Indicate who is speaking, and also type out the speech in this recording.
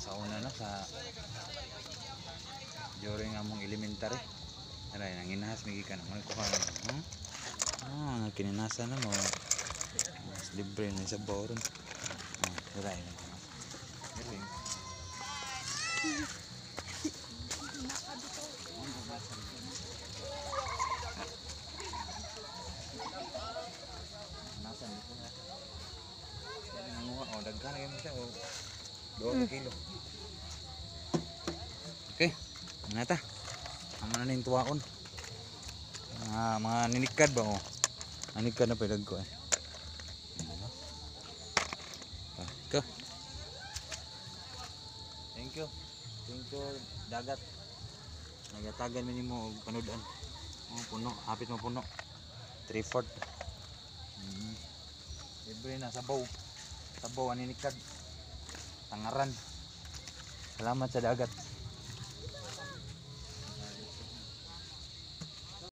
Speaker 1: sa una na sa during among elementary. Aray nang inahas migi ka na mo kuha na. Kininasa na mo. Mas libre na sa boron. Aray na. Galing. Nasa dito na. Daghan na siya o 2 kilo. Okay, ano ta? Amo na ning tuwaon. Mga ninikad ba o? Ninikad na pedag ko eh. Go. Thank you. Thank you dagat. Nagatagan mi nimo og panudan. Puno, hapit mo puno. 3/4. Libre na sabaw. Sabaw ani nikad. Tangaran. Salamat sa dagat.